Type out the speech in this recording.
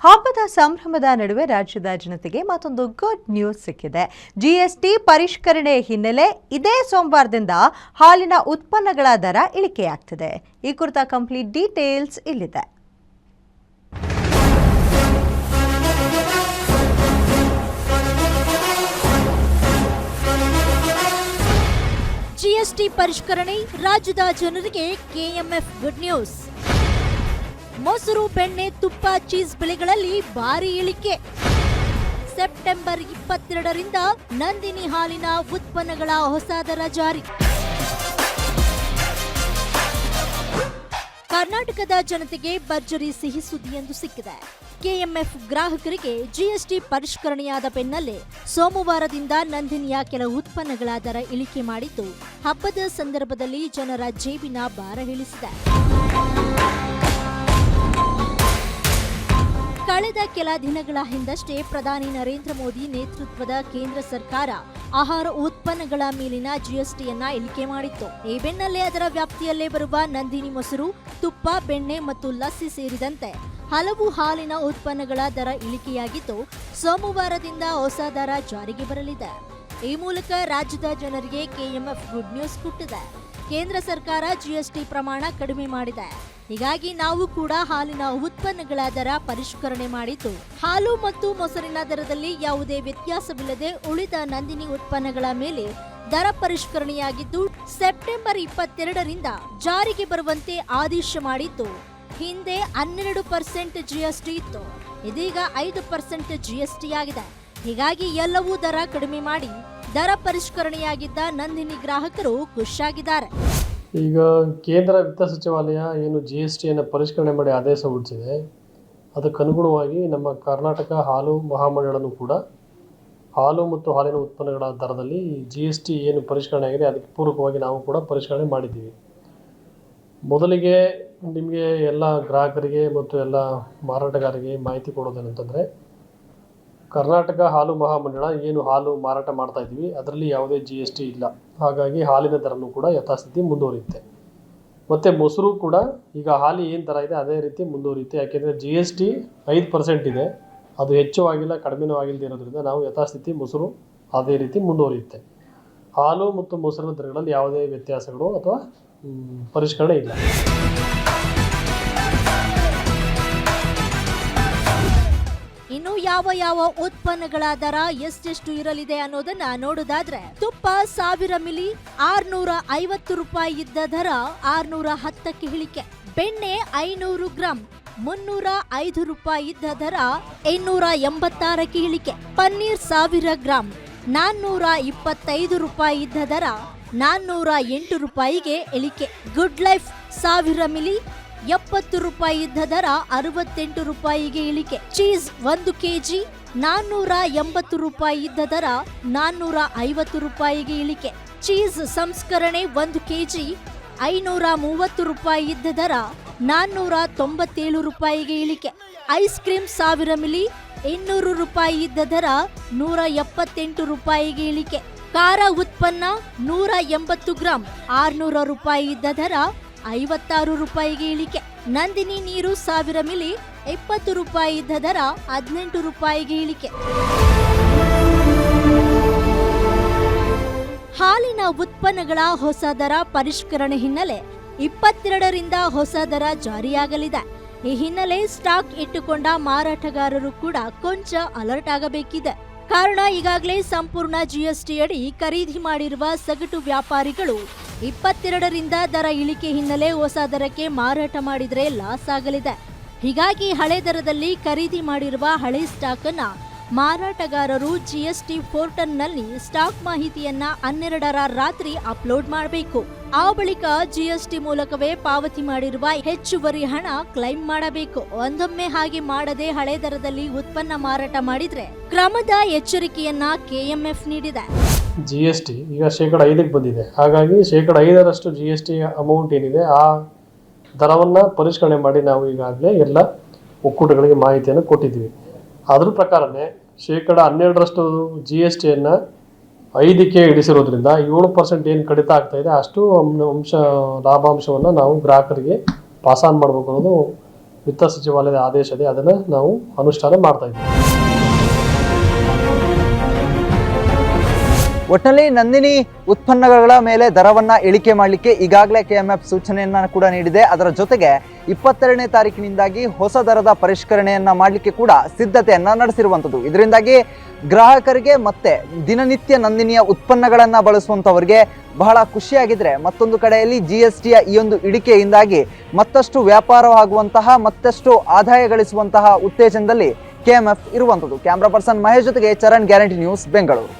ಹಬ್ಬದ ಸಂಭ್ರಮದ ನಡುವೆ ರಾಜ್ಯದ ಜನತೆಗೆ ಮತ್ತೊಂದು ಗುಡ್ ನ್ಯೂಸ್ ಸಿಕ್ಕಿದೆ. ಜಿಎಸ್ಟಿ ಪರಿಷ್ಕರಣೆ ಹಿನ್ನೆಲೆ ಇದೇ ಸೋಮವಾರದಿಂದ ಹಾಲಿನ ಉತ್ಪನ್ನಗಳ ದರ ಇಳಿಕೆಯಾಗ್ತಿದೆ. ಈ ಕುರಿತ ಕಂಪ್ಲೀಟ್ ಡೀಟೇಲ್ಸ್ ಇಲ್ಲಿದೆ. ಜಿಎಸ್ಟಿ ಪರಿಷ್ಕರಣೆ ರಾಜ್ಯದ ಜನರಿಗೆ ಕೆಎಂಎಫ್ ಗುಡ್ ನ್ಯೂಸ್. ಮೊಸರು, ಬೆಣ್ಣೆ, ತುಪ್ಪ, ಚೀಸ್ ಬೆಲೆಗಳಲ್ಲಿ ಭಾರಿ ಇಳಿಕೆ. ಸೆಪ್ಟೆಂಬರ್ 22ರಿಂದ ನಂದಿನಿ ಹಾಲಿನ ಉತ್ಪನ್ನಗಳ ಹೊಸ ದರ ಜಾರಿ. ಕರ್ನಾಟಕದ ಜನತೆಗೆ ಭರ್ಜರಿ ಸಿಹಿ ಸುದ್ದಿಯೊಂದು ಸಿಕ್ಕಿದೆ. ಕೆಎಂಎಫ್ ಗ್ರಾಹಕರಿಗೆ ಜಿಎಸ್ಟಿ ಪರಿಷ್ಕರಣೆಯಾದ ಬೆನ್ನಲ್ಲೇ ಸೋಮವಾರದಿಂದ ನಂದಿನಿಯ ಕೆಲವು ಉತ್ಪನ್ನಗಳ ದರ ಇಳಿಕೆ ಮಾಡಿದ್ದು ಹಬ್ಬದ ಸಂದರ್ಭದಲ್ಲಿ ಜನರ ಜೇಬಿನ ಭಾರ ಇಳಿಸಿದೆ. ಕಳೆದ ಕೆಲ ದಿನಗಳ ಹಿಂದಷ್ಟೇ ಪ್ರಧಾನಿ ನರೇಂದ್ರ ಮೋದಿ ನೇತೃತ್ವದ ಕೇಂದ್ರ ಸರ್ಕಾರ ಆಹಾರ ಉತ್ಪನ್ನಗಳ ಮೇಲಿನ ಜಿಎಸ್ಟಿಯನ್ನ ಇಳಿಕೆ ಮಾಡಿತ್ತು. ಈ ಬೆನ್ನಲ್ಲೇ ಅದರ ವ್ಯಾಪ್ತಿಯಲ್ಲೇ ಬರುವ ನಂದಿನಿ ಮೊಸರು, ತುಪ್ಪ, ಬೆಣ್ಣೆ ಮತ್ತು ಲಸ್ಸಿ ಸೇರಿದಂತೆ ಹಲವು ಹಾಲಿನ ಉತ್ಪನ್ನಗಳ ದರ ಇಳಿಕೆಯಾಗಿದ್ದು ಸೋಮವಾರದಿಂದ ಹೊಸ ದರ ಜಾರಿಗೆ ಬರಲಿದೆ. ಈ ಮೂಲಕ ರಾಜ್ಯದ ಜನರಿಗೆ ಕೆಎಂಎಫ್ ಗುಡ್ ನ್ಯೂಸ್ ಕೊಟ್ಟಿದೆ. ಕೇಂದ್ರ ಸರ್ಕಾರ ಜಿಎಸ್ಟಿ ಪ್ರಮಾಣ ಕಡಿಮೆ ಮಾಡಿದೆ. ಹೀಗಾಗಿ ನಾವು ಕೂಡ ಹಾಲಿನ ಉತ್ಪನ್ನಗಳ ದರ ಪರಿಷ್ಕರಣೆ ಮಾಡಿದ್ದು ಹಾಲು ಮತ್ತು ಮೊಸರಿನ ದರದಲ್ಲಿ ಯಾವುದೇ ವ್ಯತ್ಯಾಸವಿಲ್ಲದೆ ಉಳಿದ ನಂದಿನಿ ಉತ್ಪನ್ನಗಳ ಮೇಲೆ ದರ ಪರಿಷ್ಕರಣೆಯಾಗಿದ್ದು ಸೆಪ್ಟೆಂಬರ್ 22ರಿಂದ ಜಾರಿಗೆ ಬರುವಂತೆ ಆದೇಶ ಮಾಡಿದ್ದು ಹಿಂದೆ 12% ಜಿಎಸ್ಟಿ ಇತ್ತು, ಇದೀಗ 5% ಜಿಎಸ್ಟಿ ಆಗಿದೆ. ಹೀಗಾಗಿ ಎಲ್ಲವೂ ದರ ಕಡಿಮೆ ಮಾಡಿ ದರ ಪರಿಷ್ಕರಣೆಯಾಗಿದ್ದ ನಂದಿನಿ ಗ್ರಾಹಕರು ಖುಷಿಯಾಗಿದ್ದಾರೆ. ಈಗ ಕೇಂದ್ರ ವಿತ್ತ ಸಚಿವಾಲಯ ಏನು GSTಯನ್ನು ಪರಿಷ್ಕರಣೆ ಮಾಡಿ ಆದೇಶ ಹೊರಡಿಸಿದೆ, ಅದಕ್ಕನುಗುಣವಾಗಿ ನಮ್ಮ ಕರ್ನಾಟಕ ಹಾಲು ಮಹಾಮಂಡಳನು ಕೂಡ ಹಾಲು ಮತ್ತು ಹಾಲಿನ ಉತ್ಪನ್ನಗಳ ದರದಲ್ಲಿ GST ಏನು ಪರಿಷ್ಕರಣೆ ಆಗಿದೆ ಅದಕ್ಕೆ ಪೂರಕವಾಗಿ ನಾವು ಕೂಡ ಪರಿಷ್ಕರಣೆ ಮಾಡಿದ್ದೀವಿ. ಮೊದಲಿಗೆ ನಿಮಗೆ ಎಲ್ಲ ಗ್ರಾಹಕರಿಗೆ ಮತ್ತು ಎಲ್ಲ ಮಾರಾಟಗಾರರಿಗೆ ಮಾಹಿತಿ ಕೊಡೋದೇನಂತಂದರೆ, ಕರ್ನಾಟಕ ಹಾಲು ಮಹಾಮಂಡಳ ಏನು ಹಾಲು ಮಾರಾಟ ಮಾಡ್ತಾ ಇದ್ದೀವಿ ಅದರಲ್ಲಿ ಯಾವುದೇ GST ಇಲ್ಲ. ಹಾಗಾಗಿ ಹಾಲಿನ ದರನೂ ಕೂಡ ಯಥಾಸ್ಥಿತಿ ಮುಂದುವರಿಯುತ್ತೆ. ಮತ್ತು ಮೊಸರು ಕೂಡ ಈಗ ಹಾಲಿ ಏನು ದರ ಇದೆ ಅದೇ ರೀತಿ ಮುಂದುವರಿಯುತ್ತೆ. ಯಾಕೆಂದರೆ GST 5% ಇದೆ, ಅದು ಹೆಚ್ಚು ಆಗಿಲ್ಲ ಕಡಿಮೆನೂ ಆಗಿಲ್ಲದೆ ಇರೋದ್ರಿಂದ ನಾವು ಯಥಾಸ್ಥಿತಿ ಮೊಸರು ಅದೇ ರೀತಿ ಮುಂದುವರಿಯುತ್ತೆ. ಹಾಲು ಮತ್ತು ಮೊಸರಿನ ದರಗಳಲ್ಲಿ ಯಾವುದೇ ವ್ಯತ್ಯಾಸಗಳು ಅಥವಾ ಪರಿಷ್ಕರಣೆ ಇಲ್ಲ. ಇನ್ನು ಯಾವ ಉತ್ಪನ್ನಗಳ ದರ ಎಷ್ಟೆಷ್ಟು ಇರಲಿದೆ ಅನ್ನೋದನ್ನ ನೋಡೋದಾದ್ರೆ, ತುಪ್ಪ 1000 ಮಿಲಿ 650 ರೂಪಾಯಿ ಇದ್ದ ದರ 610ಕ್ಕೆ ಇಳಿಕೆ. ಬೆಣ್ಣೆ 500 ಗ್ರಾಂ 305 ರೂಪಾಯಿ ಇದ್ದ ದರ 886ಕ್ಕೆ ಇಳಿಕೆ. ಪನ್ನೀರ್ 1000 ಗ್ರಾಂ 425 ರೂಪಾಯಿ ಇದ್ದ ದರ 408 ರೂಪಾಯಿಗೆ ಇಳಿಕೆ. ಗುಡ್ ಲೈಫ್ 1000 ಮಿಲಿ 70 ರೂಪಾಯಿ ಇದ್ದ ದರ 68 ರೂಪಾಯಿಗೆ ಇಳಿಕೆ. ಚೀಸ್ 1 ಕೆಜಿ 480 ರೂಪಾಯಿ ಇದ್ದ ದರ 450 ರೂಪಾಯಿಗೆ ಇಳಿಕೆ. ಚೀಸ್ ಸಂಸ್ಕರಣೆ 1 ಕೆಜಿ 530 ರೂಪಾಯಿ ಇದ್ದ ದರ 497 ರೂಪಾಯಿಗೆ ಇಳಿಕೆ. ಐಸ್ ಕ್ರೀಮ್ 1000 ಮಿಲಿ 200 ರೂಪಾಯಿ ಇದ್ದ ದರ 178 ರೂಪಾಯಿಗೆ ಇಳಿಕೆ. ಖಾರ ಉತ್ಪನ್ನ 180 ಗ್ರಾಂ 600 ರೂಪಾಯಿ ಇದ್ದ ದರ 56 ರೂಪಾಯಿಗೆ ಇಳಿಕೆ. ನಂದಿನಿ ನೀರು 1000 ಮಿಲಿ 20 ರೂಪಾಯಿ ಇದ್ದ ದರ 18 ರೂಪಾಯಿಗೆ ಇಳಿಕೆ. ಹಾಲಿನ ಉತ್ಪನ್ನಗಳ ಹೊಸ ದರ ಪರಿಷ್ಕರಣೆ ಹಿನ್ನೆಲೆ 22ರಿಂದ ಹೊಸ ದರ ಜಾರಿಯಾಗಲಿದೆ. ಈ ಹಿನ್ನೆಲೆ ಸ್ಟಾಕ್ ಇಟ್ಟುಕೊಂಡ ಮಾರಾಟಗಾರರು ಕೂಡ ಕೊಂಚ ಅಲರ್ಟ್ ಆಗಬೇಕಿದೆ. ಕಾರಣ ಈಗಾಗಲೇ ಸಂಪೂರ್ಣ GST ಅಡಿ ಖರೀದಿ ಮಾಡಿರುವ ಸಗಟು ವ್ಯಾಪಾರಿಗಳು 22ರಿಂದ ದರ ಇಳಿಕೆ ಹಿನ್ನೆಲೆ ಹೊಸ ದರಕ್ಕೆ ಮಾರಾಟ ಮಾಡಿದರೆ ಲಾಸ್ ಆಗಲಿದೆ. ಹೀಗಾಗಿ ಹಳೆ ದರದಲ್ಲಿ ಖರೀದಿ ಮಾಡಿರುವ ಹಳೆ ಸ್ಟಾಕ್ ಅನ್ನ ಮಾರಾಟಗಾರರು GST ಪೋರ್ಟಲ್ನಲ್ಲಿ ಸ್ಟಾಕ್ ಮಾಹಿತಿಯನ್ನ 12ರ ರಾತ್ರಿ ಅಪ್ಲೋಡ್ ಮಾಡಬೇಕು. ಆ ಬಳಿಕ GST ಮೂಲಕವೇ ಪಾವತಿ ಮಾಡಿರುವ ಹೆಚ್ಚುವರಿ ಹಣ ಕ್ಲೈಮ್ ಮಾಡಬೇಕು. ಒಂದೊಮ್ಮೆ ಹಾಗೆ ಮಾಡದೆ ಹಳೆ ದರದಲ್ಲಿ ಉತ್ಪನ್ನ ಮಾರಾಟ ಮಾಡಿದ್ರೆ ಕ್ರಮದ ಎಚ್ಚರಿಕೆಯನ್ನ KMF ನೀಡಿದೆ. GST ಈಗ 5% ಬಂದಿದೆ. ಹಾಗಾಗಿ 5% GST ಅಮೌಂಟ್ ಏನಿದೆ ಆ ದರವನ್ನು ಪರಿಷ್ಕರಣೆ ಮಾಡಿ ನಾವು ಈಗಾಗಲೇ ಎಲ್ಲ ಒಕ್ಕೂಟಗಳಿಗೆ ಮಾಹಿತಿಯನ್ನು ಕೊಟ್ಟಿದ್ದೀವಿ. ಅದ್ರ ಪ್ರಕಾರನೇ 12% GSTಯನ್ನು 5ಕ್ಕೆ ಇಳಿಸಿರೋದ್ರಿಂದ 7% ಏನು ಕಡಿತ ಆಗ್ತಾ ಇದೆ ಅಷ್ಟು ಲಾಭಾಂಶವನ್ನು ನಾವು ಗ್ರಾಹಕರಿಗೆ ಪಾಸ್ ಆನ್ ಮಾಡಬೇಕು ಅನ್ನೋದು ವಿತ್ತ ಸಚಿವಾಲಯದ ಆದೇಶ ಇದೆ, ಅದನ್ನು ನಾವು ಅನುಷ್ಠಾನ ಮಾಡ್ತಾ ಇದ್ದೀವಿ. ಒಟ್ಟಿನಲ್ಲಿ ನಂದಿನಿ ಉತ್ಪನ್ನಗಳ ಮೇಲೆ ದರವನ್ನ ಇಳಿಕೆ ಮಾಡಲಿಕ್ಕೆ ಈಗಾಗಲೇ ಕೆಎಂಎಫ್ ಸೂಚನೆಯನ್ನ ಕೂಡ ನೀಡಿದೆ. ಅದರ ಜೊತೆಗೆ 22ನೇ ತಾರೀಕಿನಿಂದಾಗಿ ಹೊಸ ದರದ ಪರಿಷ್ಕರಣೆಯನ್ನ ಮಾಡಲಿಕ್ಕೆ ಕೂಡ ಸಿದ್ಧತೆಯನ್ನ ನಡೆಸಿರುವಂಥದ್ದು. ಇದರಿಂದಾಗಿ ಗ್ರಾಹಕರಿಗೆ ಮತ್ತೆ ದಿನನಿತ್ಯ ನಂದಿನಿಯ ಉತ್ಪನ್ನಗಳನ್ನ ಬಳಸುವಂಥವರಿಗೆ ಬಹಳ ಖುಷಿಯಾಗಿದ್ರೆ, ಮತ್ತೊಂದು ಕಡೆಯಲ್ಲಿ GSTಯ ಈ ಒಂದು ಇಳಿಕೆಯಿಂದಾಗಿ ಮತ್ತಷ್ಟು ವ್ಯಾಪಾರವಾಗುವಂತಹ, ಮತ್ತಷ್ಟು ಆದಾಯ ಗಳಿಸುವಂತಹ ಉತ್ತೇಜನದಲ್ಲಿ ಕೆಎಂಎಫ್ ಇರುವಂಥದ್ದು. ಕ್ಯಾಮ್ರಾ ಪರ್ಸನ್ ಮಹೇಶ್ ಜೊತೆಗೆ ಚರಣ್, ಗ್ಯಾರಂಟಿ ನ್ಯೂಸ್, ಬೆಂಗಳೂರು.